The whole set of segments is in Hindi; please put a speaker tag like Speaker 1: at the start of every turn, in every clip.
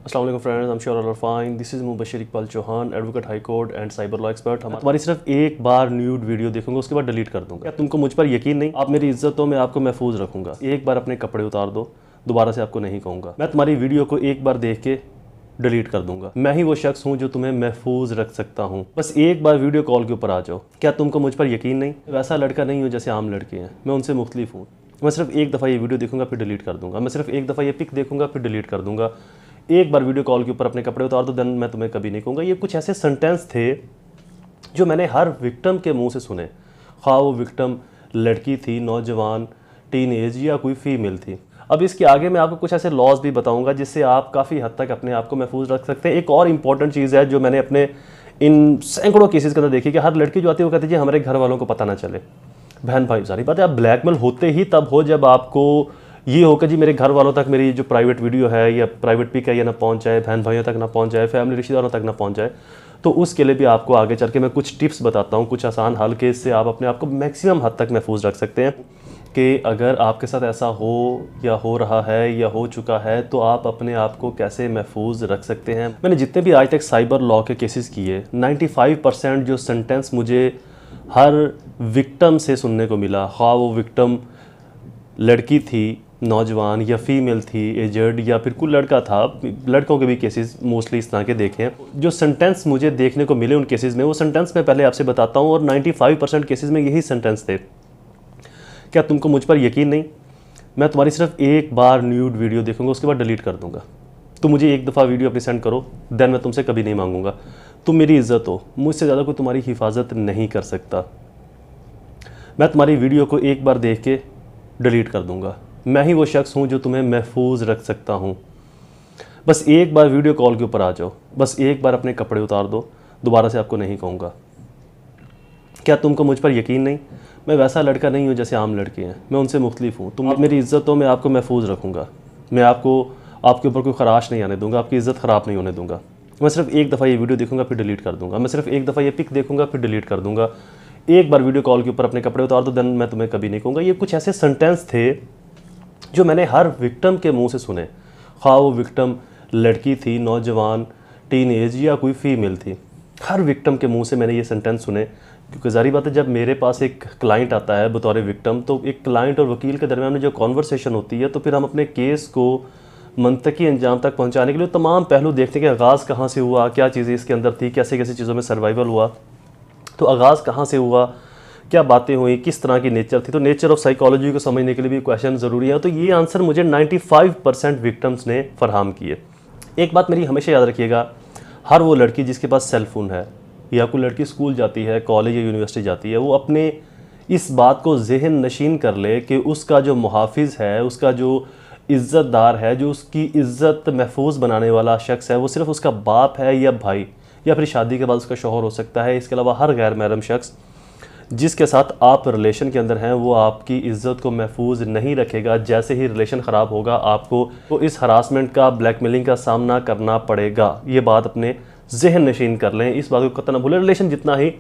Speaker 1: अस्सलाम वालेकुम friends, I am sure all are fine. This is Mubashir Iqbal Chauhan, advocate high court and cyber law expert. हम तुम्हारी सिर्फ एक बार न्यूड वीडियो देखूंगा, उसके बाद डिलीट कर दूंगा। क्या तुमको मुझ पर यकीन नहीं? आप मेरी इज्जत हो, मैं आपको महफूज रखूंगा। एक बार अपने कपड़े उतार दो, दोबारा से आपको नहीं कहूँगा। मैं तुम्हारी वीडियो को एक बार देख के डिलीट कर दूंगा। मैं ही वो शख्स हूँ जो तुम्हें महफूज रख सकता हूँ। बस एक बार वीडियो कॉल के ऊपर आ जाओ। क्या तुमको मुझ पर यकीन नहीं? वैसा लड़का नहीं हूँ जैसे आम लड़के हैं, मैं उनसे मुख्तलिफ हूँ। मैं सिर्फ एक दफ़ा ये वीडियो देखूंगा फिर डिलीट कर दूंगा। मैं सिर्फ एक दफ़ा ये पिक देखूंगा फिर डिलीट कर दूंगा। एक बार वीडियो कॉल के ऊपर अपने कपड़े उतार दो, देन मैं तुम्हें कभी नहीं कहूँगा। ये कुछ ऐसे सेंटेंस थे जो मैंने हर विक्टिम के मुंह से सुने, खा वो विक्टिम लड़की थी, नौजवान, टीन एज या कोई फीमेल थी। अब इसके आगे मैं आपको कुछ ऐसे लॉज भी बताऊंगा जिससे आप काफ़ी हद तक अपने आप को महफूज रख सकते हैं। एक और इंपॉर्टेंट चीज़ है जो मैंने अपने इन सैकड़ों केसेस के अंदर देखी कि हर लड़की जो आती है वो कहती है हमारे घर वालों को पता ना चले। बहन भाई, सारी बात है, आप ब्लैकमेल होते ही तब हो जब आपको ये हो कि जी मेरे घर वालों तक मेरी जो प्राइवेट वीडियो है या प्राइवेट पिक है ये ना पहुंच जाए, बहन भाइयों तक ना पहुंच जाए, फैमिली रिश्तेदारों तक ना पहुंच जाए। तो उसके लिए भी आपको आगे चल के मैं कुछ टिप्स बताता हूं, कुछ आसान हल के, इससे आप अपने आप को मैक्सिमम हद तक महफूज रख सकते हैं कि अगर आपके साथ ऐसा हो या हो रहा है या हो चुका है तो आप अपने आप को कैसे महफूज रख सकते हैं। मैंने जितने भी आज तक साइबर लॉ के केसेस किए, 95% जो सेंटेंस मुझे हर विक्टिम से सुनने को मिला, हाँ वो विक्टिम लड़की थी, नौजवान या फीमेल थी, एजड या फिर कोई लड़का था, लड़कों के भी केसेस मोस्टली इस तरह के देखे हैं। जो सेंटेंस मुझे देखने को मिले उन केसेस में, वो सेंटेंस मैं पहले आपसे बताता हूँ और 95% केसेस में यही सेंटेंस थे। क्या तुमको मुझ पर यकीन नहीं? मैं तुम्हारी सिर्फ एक बार न्यूड वीडियो देखूंगा, उसके बाद डिलीट कर दूंगा। तुम मुझे एक दफ़ा वीडियो अपनी सेंड करो, देन मैं तुमसे कभी नहीं मांगूंगा। तुम मेरी इज्जत हो, मुझसे ज़्यादा कोई तुम्हारी हिफाजत नहीं कर सकता। मैं तुम्हारी वीडियो को एक बार देख के डिलीट कर दूंगा। मैं ही वो शख्स हूँ जो तुम्हें महफूज रख सकता हूँ। बस एक बार वीडियो कॉल के ऊपर आ जाओ, बस एक बार अपने कपड़े उतार दो, दोबारा से आपको नहीं कहूँगा। क्या तुमको मुझ पर यकीन नहीं? मैं वैसा लड़का नहीं हूँ जैसे आम लड़के हैं, मैं उनसे मुख्तलिफ हूँ। तुम मेरी इज्जत हो, मैं आपको महफूज रखूँगा। मैं आपके ऊपर कोई खराश नहीं आने दूंगा, आपकी इज्जत ख़राब नहीं होने दूंगा। मैं सिर्फ एक दफ़ा ये वीडियो देखूंगा फिर डिलीट कर दूंगा। मैं सिर्फ एक दफ़ा ये पिक देखूंगा फिर डिलीट कर दूंगा। एक बार वीडियो कॉल के ऊपर अपने कपड़े उतार दो, देन मैं तुम्हें कभी नहीं कहूँगा। ये कुछ ऐसे सेंटेंस थे जो मैंने हर विक्टिम के मुंह से सुने, खा वो विक्टिम लड़की थी, नौजवान, टीन एज या कोई फीमेल थी। हर विक्टिम के मुंह से मैंने ये सेंटेंस सुने, क्योंकि ज़ाहिर बात है जब मेरे पास एक क्लाइंट आता है बतौर विक्टिम, तो एक क्लाइंट और वकील के दरमियान में जो कॉन्वर्सेशन होती है, तो फिर हम अपने केस को मंतकी अंजाम तक पहुंचाने के लिए तमाम पहलू देखते हैं कि आगाज़ कहाँ से हुआ, क्या चीज़ें इसके अंदर थी, कैसे कैसे चीज़ों में सर्वाइवल हुआ, तो आगाज़ कहाँ से हुआ, क्या बातें हुई, किस तरह की नेचर थी। तो नेचर ऑफ साइकोलॉजी को समझने के लिए भी क्वेश्चन ज़रूरी है। तो ये आंसर मुझे 95% विक्टिम्स ने फरहम किए। एक बात मेरी हमेशा याद रखिएगा, हर वो लड़की जिसके पास सेल फ़ोन है या कोई लड़की स्कूल जाती है, कॉलेज या यूनिवर्सिटी जाती है, वो अपने इस बात को जहन नशीन कर ले कि उसका जो मुहाफिज है, उसका जो इज़्ज़तदार है, जो उसकी इज़्ज़त महफूज बनाने वाला शख्स है, वो सिर्फ उसका बाप है या भाई या फिर शादी के बाद उसका शौहर हो सकता है। इसके अलावा हर गैर महरम शख्स जिसके साथ आप रिलेशन के अंदर हैं वो आपकी इज़्ज़त को महफूज नहीं रखेगा। जैसे ही रिलेशन ख़राब होगा आपको तो इस हरासमेंट का, ब्लैकमेलिंग का सामना करना पड़ेगा। ये बात अपने जहन नशीन कर लें, इस बात को कतई ना भूलें। रिलेशन जितना ही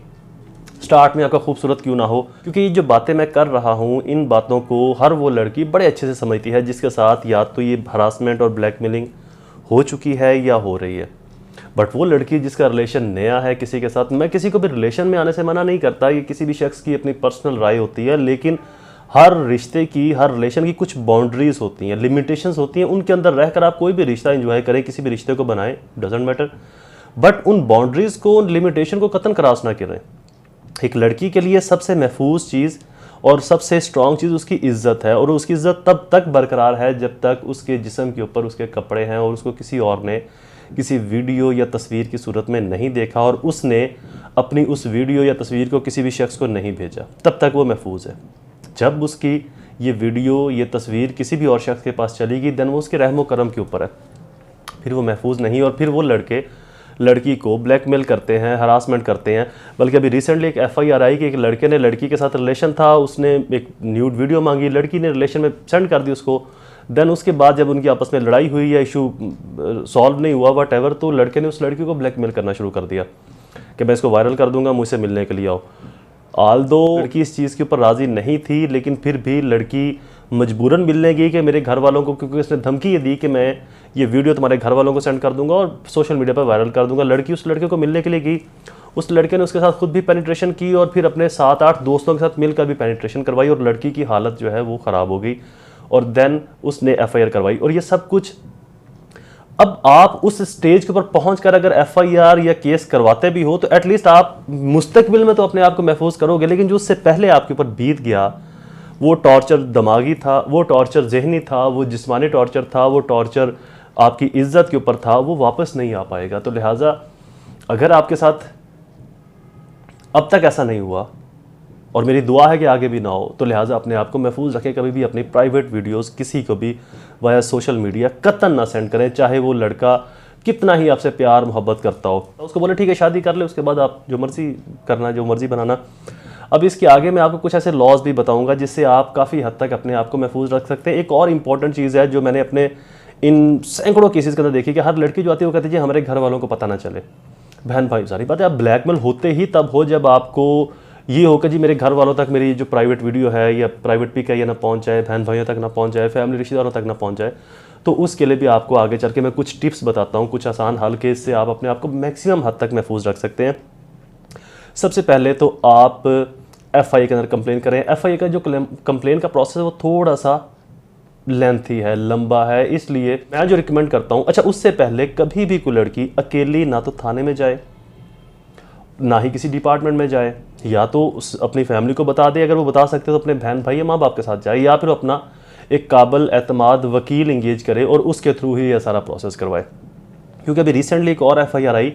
Speaker 1: स्टार्ट में आपका खूबसूरत क्यों ना हो, क्योंकि ये जो बातें मैं कर रहा हूँ, इन बातों को हर वो लड़की बड़े अच्छे से समझती है जिसके साथ या तो ये हरासमेंट और ब्लैकमेलिंग हो चुकी है या हो रही है। बट वो लड़की जिसका रिलेशन नया है किसी के साथ, मैं किसी को भी रिलेशन में आने से मना नहीं करता, ये किसी भी शख्स की अपनी पर्सनल राय होती है, लेकिन हर रिश्ते की, हर रिलेशन की कुछ बाउंड्रीज होती हैं, लिमिटेशंस होती हैं। उनके अंदर रहकर आप कोई भी रिश्ता एंजॉय करें, किसी भी रिश्ते को बनाएं, डजेंट मैटर, बट उन बाउंड्रीज को, उन लिमिटेशन को कतन क्रॉस ना करें। एक लड़की के लिए सबसे महफूज चीज़ और सबसे स्ट्रॉन्ग चीज़ उसकी इज्जत है, और उसकी इज्जत तब तक बरकरार है जब तक उसके जिस्म के ऊपर उसके कपड़े हैं और उसको किसी और ने किसी वीडियो या तस्वीर की सूरत में नहीं देखा और उसने अपनी उस वीडियो या तस्वीर को किसी भी शख्स को नहीं भेजा, तब तक वो महफूज है। जब उसकी ये वीडियो, ये तस्वीर किसी भी और शख्स के पास चलेगी, देन वो उसके रहमो करम के ऊपर है, फिर वो महफूज नहीं। और फिर वो लड़के लड़की को ब्लैकमेल करते हैं, हरासमेंट करते हैं। बल्कि अभी रिसेंटली एक FIR आई कि एक लड़के ने, लड़की के साथ रिलेशन था, उसने एक न्यूड वीडियो मांगी, लड़की ने रिलेशन में सेंड कर दी उसको। देन उसके बाद जब उनकी आपस में लड़ाई हुई या इशू सॉल्व नहीं हुआ, वट एवर, तो लड़के ने उस लड़की को ब्लैकमेल करना शुरू कर दिया कि मैं इसको वायरल कर दूंगा, मुझसे मिलने के लिए आओ। आल्दो लड़की इस चीज़ के ऊपर राज़ी नहीं थी, लेकिन फिर भी लड़की मजबूरन मिलने गई कि मेरे घर वालों को, क्योंकि उसने धमकी ये दी कि मैं ये वीडियो तुम्हारे घर वालों को सेंड कर दूंगा और सोशल मीडिया पर वायरल कर दूंगा। लड़की उस लड़के को मिलने के लिए गई, उस लड़के ने उसके साथ खुद भी पेनिट्रेशन की और फिर अपने 7-8 दोस्तों के साथ मिलकर भी पेनिट्रेशन करवाई और लड़की की हालत जो है वो ख़राब हो गई और देन उसने FIR करवाई। और ये सब कुछ, अब आप उस स्टेज के ऊपर पहुंचकर अगर FIR या केस करवाते भी हो तो एटलीस्ट आप मुस्तकबिल में तो अपने आप को महफूज करोगे, लेकिन जो उससे पहले आपके ऊपर बीत गया वो टॉर्चर दिमागी था, वो टॉर्चर जहनी था, वो जिस्मानी टॉर्चर था, वो टॉर्चर आपकी इज्जत के ऊपर था, वो वापस नहीं आ पाएगा। तो लिहाजा अगर आपके साथ अब तक ऐसा नहीं हुआ, और मेरी दुआ है कि आगे भी ना हो, तो लिहाजा अपने आप को महफूज रखें। कभी भी अपनी प्राइवेट वीडियोस किसी को भी वाया सोशल मीडिया कतन ना सेंड करें, चाहे वो लड़का कितना ही आपसे प्यार मोहब्बत करता हो। तो उसको बोले ठीक है शादी कर ले, उसके बाद आप जो मर्जी करना, जो मर्जी बनाना। अब इसके आगे मैं आपको कुछ ऐसे लॉज भी बताऊंगा जिससे आप काफ़ी हद तक अपने आप को महफूज रख सकते हैं। एक और इंपॉर्टेंट चीज़ है जो मैंने अपने इन सैकड़ों केसेस के अंदर देखी कि हर लड़की जो आती है वो कहती है हमारे घर वालों को पता ना चले। बहन भाई सारी बात है, आप ब्लैकमेल होते ही तब हो जब आपको ये हो कि जी मेरे घर वालों तक मेरी जो प्राइवेट वीडियो है या प्राइवेट पिक है ये ना पहुंच जाए, बहन भाइयों तक ना पहुंच जाए, फैमिली रिश्तेदारों तक ना पहुंच जाए। तो उसके लिए भी आपको आगे चल के मैं कुछ टिप्स बताता हूं, कुछ आसान हल के, इससे आप अपने आप को मैक्सिमम हद तक महफूज रख सकते हैं। सबसे पहले तो आप FIA के अंदर कंप्लेन करें। FIA का जो कंप्लेन का प्रोसेस है वो थोड़ा सा लेंथी है, लंबा है, इसलिए मैं जो रिकमेंड करता हूँ, अच्छा उससे पहले कभी भी कोई लड़की अकेली ना तो थाने में जाए, ना ही किसी डिपार्टमेंट में जाए, या तो अपनी फैमिली को बता दे, अगर वो बता सकते तो अपने बहन भाई या माँ बाप के साथ जाए, या फिर अपना एक काबिल एतमाद वकील इंगेज करे और उसके थ्रू ही यह सारा प्रोसेस करवाए। क्योंकि अभी रिसेंटली एक और FIR आई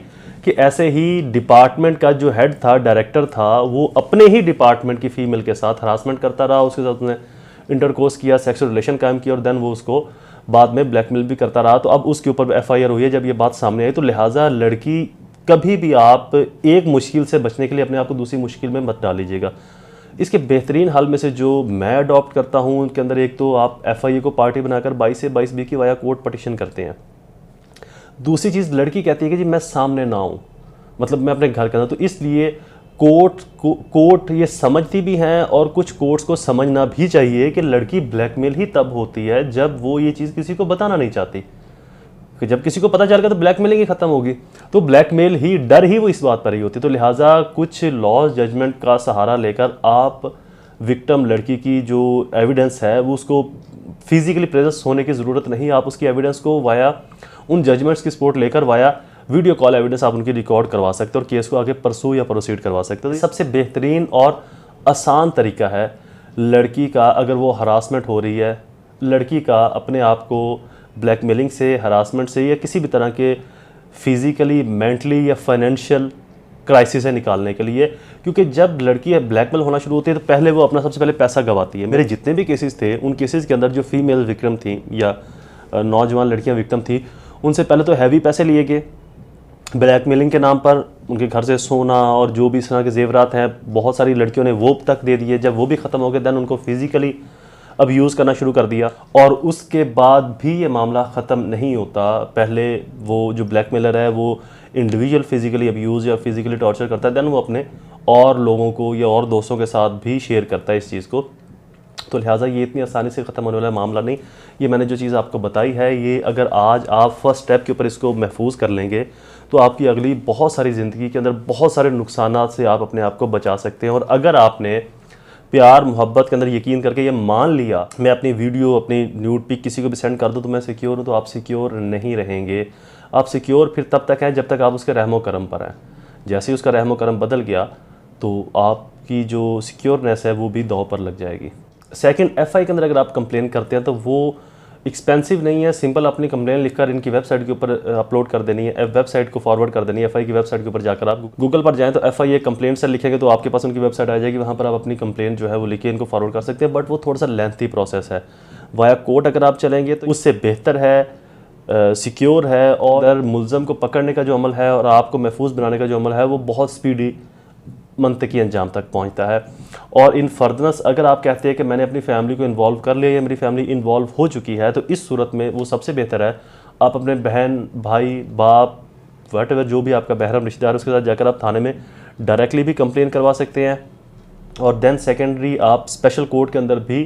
Speaker 1: कि ऐसे ही डिपार्टमेंट का जो हेड था, डायरेक्टर था, वो अपने ही डिपार्टमेंट की फीमेल के साथ हरासमेंट करता रहा, उसके साथ उसने इंटरकोर्स किया, सेक्सुअल रिलेशन कायम किया और देन वो उसको बाद में ब्लैकमेल भी करता रहा। तो अब उसके ऊपर FIR हुई है जब ये बात सामने आई। तो लिहाजा लड़की कभी भी आप एक मुश्किल से बचने के लिए अपने आप को दूसरी मुश्किल में मत डालीजिएगा। इसके बेहतरीन हल में से जो मैं अडॉप्ट करता हूँ उनके अंदर एक तो आप FIA को पार्टी बनाकर 22 से 22B की वाया कोर्ट पटिशन करते हैं। दूसरी चीज़, लड़की कहती है कि जी मैं सामने ना आऊँ, मतलब मैं अपने घर के अंदर, तो इसलिए कोर्ट ये समझती भी हैं और कुछ कोर्ट्स को समझना भी चाहिए कि लड़की ब्लैकमेल ही तब होती है जब वो ये चीज़ किसी को बताना नहीं चाहती, कि जब किसी को पता चल गया तो ब्लैकमेलिंग ही खत्म होगी। तो ब्लैकमेल ही, डर ही वो इस बात पर ही होती है। तो लिहाजा कुछ लॉ जजमेंट का सहारा लेकर आप विक्टिम लड़की की जो एविडेंस है वो उसको फिजिकली प्रेजेंस होने की ज़रूरत नहीं, आप उसकी एविडेंस को वाया उन जजमेंट्स की सपोर्ट लेकर वाया वीडियो कॉल एविडेंस आप उनकी रिकॉर्ड करवा सकते हो और केस को आगे परसू या प्रोसीड करवा सकते हो। सबसे बेहतरीन और आसान तरीका है लड़की का, अगर वो हरासमेंट हो रही है, लड़की का अपने आप को ब्लैकमेलिंग से, हरासमेंट से या किसी भी तरह के फिज़िकली, मेंटली या फाइनेंशियल क्राइसिस से निकालने के लिए, क्योंकि जब लड़की ब्लैकमेल होना शुरू होती है तो पहले वो अपना सबसे पहले पैसा गंवाती है। मेरे जितने भी केसेस थे उन केसेस के अंदर जो फीमेल विक्टिम थी या नौजवान लड़कियां विक्टिम थी, उनसे पहले तो हैवी पैसे लिए गए ब्लैकमेलिंग के नाम पर, उनके घर से सोना और जो भी इस तरह के जेवरात हैं बहुत सारी लड़कियों ने वो तक दे दिए। जब वो भी ख़त्म हो गए दैन उनको फिज़िकली अब यूज़ करना शुरू कर दिया, और उसके बाद भी ये मामला ख़त्म नहीं होता। पहले वो जो ब्लैकमेलर है वो इंडिविजुअल फिज़िकली अब्यूज़ या फिज़िकली टॉर्चर करता है, दैन वो अपने और लोगों को या और दोस्तों के साथ भी शेयर करता है इस चीज़ को। तो लिहाजा ये इतनी आसानी से ख़त्म होने वाला मामला नहीं। ये मैंने जो चीज़ आपको बताई है, ये अगर आज आप फर्स्ट स्टेप के ऊपर इसको महफूज कर लेंगे तो आपकी अगली बहुत सारी ज़िंदगी के अंदर बहुत सारे नुकसानात से आप अपने आप को बचा सकते हैं। और अगर आपने प्यार मोहब्बत के अंदर यकीन करके ये मान लिया मैं अपनी वीडियो, अपनी न्यूड पिक किसी को भी सेंड कर दूँ तो मैं सिक्योर हूँ, तो आप सिक्योर नहीं रहेंगे। आप सिक्योर फिर तब तक हैं जब तक आप उसके रहमो करम पर हैं। जैसे ही उसका रहमो करम बदल गया तो आपकी जो सिक्योरनेस है वो भी दांव पर लग जाएगी। सेकंड, FI के अंदर अगर आप कंप्लेन करते हैं तो वो एक्सपेंसिव नहीं है, सिंपल अपनी कंप्लेन लिखकर इनकी वेबसाइट के ऊपर अपलोड कर देनी है, वेबसाइट को फॉरवर्ड कर देनी है। FI की वेबसाइट के ऊपर जाकर आप गूगल पर जाएं तो FI कंप्लेंट से लिखेंगे तो आपके पास उनकी वेबसाइट आ जाएगी, वहाँ पर आप अपनी कंप्लेन जो है वो लिखिए, इनको फॉरवर्ड कर सकते हैं। बट वो थोड़ा सा लेंथी प्रोसेस है। वाया कोर्ट अगर आप चलेंगे तो उससे बेहतर है, सिक्योर है, और मुलज़म को पकड़ने का जो अमल है और आपको महफूज बनाने का जो अमल है वो बहुत स्पीडी मंतकी अंजाम तक पहुंचता है। और इन फर्दनेस अगर आप कहते हैं कि मैंने अपनी फैमिली को इन्वॉल्व कर लिया या मेरी फैमिली इन्वॉल्व हो चुकी है, तो इस सूरत में वो सबसे बेहतर है आप अपने बहन, भाई, बाप, वट एवर जो भी आपका बहरम रिश्तेदार है उसके साथ जाकर आप थाने में डायरेक्टली भी कंप्लेन करवा सकते हैं। और देन सेकेंडरी आप स्पेशल कोर्ट के अंदर भी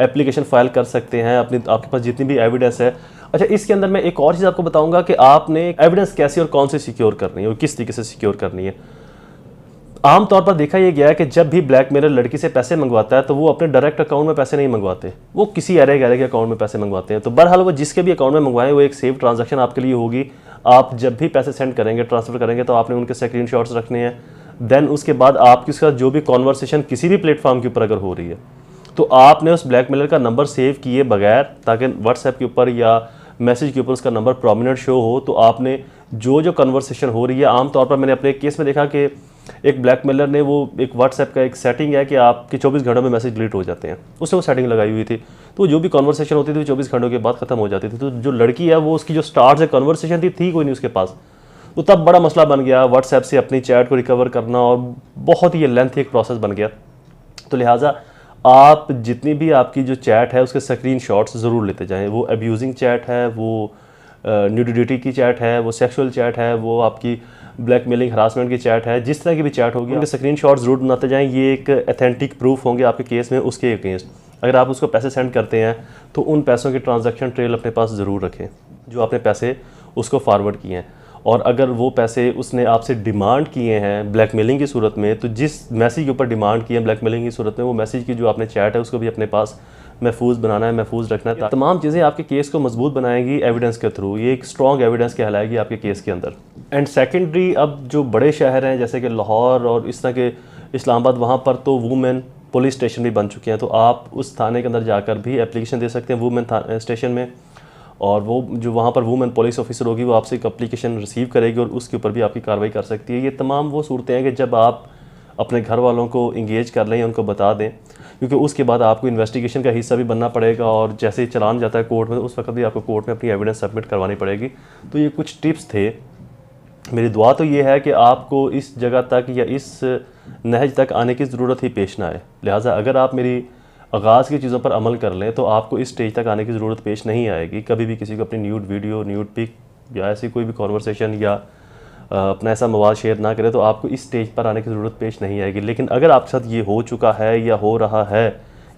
Speaker 1: एप्लीकेशन फाइल कर सकते हैं अपनी, आपके पास जितनी भी एविडेंस है। अच्छा, इसके अंदर मैं एक और चीज़ आपको बताऊंगा कि आपने एविडेंस कैसे और कौन से सिक्योर करनी है और किस तरीके से सिक्योर करनी है। आमतौर पर देखा यह गया है कि जब भी ब्लैकमेलर लड़की से पैसे मंगवाता है तो वो अपने डायरेक्ट अकाउंट में पैसे नहीं मंगवाते, वो किसी अरे गहरे के अकाउंट में पैसे मंगवाते हैं। तो बहरहाल वो जिसके भी अकाउंट में मंगवाएं वो एक सेफ ट्रांजैक्शन आपके लिए होगी। आप जब भी पैसे सेंड करेंगे, ट्रांसफर करेंगे, तो आपने उनके स्क्रीनशॉट्स रखने हैं। देन उसके बाद आपकी उसका जो भी कॉन्वर्सेशन किसी भी प्लेटफॉर्म के ऊपर अगर हो रही है तो आपने उस ब्लैकमेलर का नंबर सेव किए बगैर, ताकि व्हाट्सएप के ऊपर या मैसेज के ऊपर उसका नंबर प्रोमिनेंट शो हो, तो आपने जो जो कन्वर्सेशन हो रही है, आमतौर पर मैंने अपने केस में देखा कि एक ब्लैकमेलर ने वो एक व्हाट्सएप का एक सेटिंग है कि आपके 24 घंटों में मैसेज डिलीट हो जाते हैं, उसने वो सेटिंग लगाई हुई थी। तो जो भी कन्वर्सेशन होती थी 24 घंटों के बाद खत्म हो जाती थी। तो जो लड़की है वो उसकी जो स्टार्ट से कन्वर्सेशन थी कोई नहीं उसके पास। तो तब बड़ा मसला बन गया व्हाट्सएप से अपनी चैट को रिकवर करना, और बहुत ही लेंथी एक प्रोसेस बन गया। तो लिहाजा आप जितनी भी आपकी जो चैट है उसके स्क्रीनशॉट्स ज़रूर लेते जाएं। वो अब्यूजिंग चैट है, वो न्यूडिटी की चैट है, वो सेक्सुअल चैट है, वो आपकी ब्लैकमेलिंग हरासमेंट की चैट है, जिस तरह की भी चैट होगी उनके स्क्रीनशॉट्स ज़रूर बनाते जाएं। ये एक अथेंटिक प्रूफ होंगे आपके केस में उसके अगेंस्ट। अगर आप उसको पैसे सेंड करते हैं तो उन पैसों की ट्रांजैक्शन ट्रेल अपने पास ज़रूर रखें जो आपने पैसे उसको फॉरवर्ड किए हैं। और अगर वो पैसे उसने आपसे डिमांड किए हैं ब्लैकमेलिंग की सूरत में, तो जिस मैसेज के ऊपर डिमांड किए हैं ब्लैकमेलिंग की सूरत में, वो मैसेज की जो आपने चैट है उसको भी अपने पास महफूज बनाना है, महफूज रखना है। तमाम चीज़ें आपके केस को मजबूत बनाएगी एविडेंस के थ्रू। ये एक स्ट्रॉन्ग एविडेंस कहलाएगी आपके केस के अंदर। एंड सेकेंडरी, अब जो बड़े शहर हैं जैसे कि लाहौर और इस तरह के इस्लामाबाद, वहाँ पर तो वुमेन पुलिस स्टेशन भी बन चुके हैं। तो आप उस थाने के अंदर जाकर भी एप्लीकेशन दे सकते हैं वुमेन स्टेशन में, और वो जो वहाँ पर वुमेन पुलिस ऑफिसर होगी वो आपसे एक एप्लीकेशन रिसीव करेगी और उसके ऊपर भी आपकी कार्रवाई कर सकती है। ये तमाम वो सूरतें हैं कि जब आप अपने घर वालों को इंगेज कर लें, उनको बता दें, क्योंकि उसके बाद आपको इन्वेस्टिगेशन का हिस्सा भी बनना पड़ेगा, और जैसे ही चलान जाता है कोर्ट में उस वक्त भी आपको कोर्ट में अपनी एविडेंस सबमिट करवानी पड़ेगी। तो ये कुछ टिप्स थे। मेरी दुआ तो ये है कि आपको इस जगह तक या इस नहज तक आने की ज़रूरत ही पेश ना आए। लिहाजा अगर आप मेरी आगाज़ की चीज़ों पर अमल कर लें तो आपको इस स्टेज तक आने की ज़रूरत पेश नहीं आएगी। कभी भी किसी को अपनी न्यूड वीडियो, न्यूड पिक या ऐसी कोई भी कॉन्वर्सेशन या अपना ऐसा मवाद शेयर ना करें तो आपको इस स्टेज पर आने की ज़रूरत पेश नहीं आएगी। लेकिन अगर आपके साथ ये हो चुका है या हो रहा है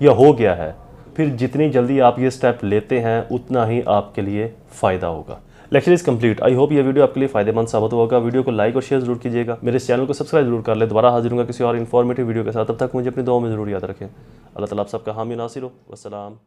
Speaker 1: या हो गया है, फिर जितनी जल्दी आप ये स्टेप लेते हैं उतना ही आपके लिए फ़ायदा होगा। Lecture is complete. I hope ये वीडियो आपके लिए फ़ायदेमंद साबित होगा। वीडियो को लाइक और शेयर जरूर कीजिएगा। मेरे चैनल को सब्सक्राइब जरूर कर ले। दोबारा हाजिर होगा किसी और इन्फॉर्मेटिव वीडियो के साथ। तब तक मुझे अपनी दुआ में ज़रूर याद रखें। अल्लाह ताला आप सबका हामी नासिर हो। वस्सलाम।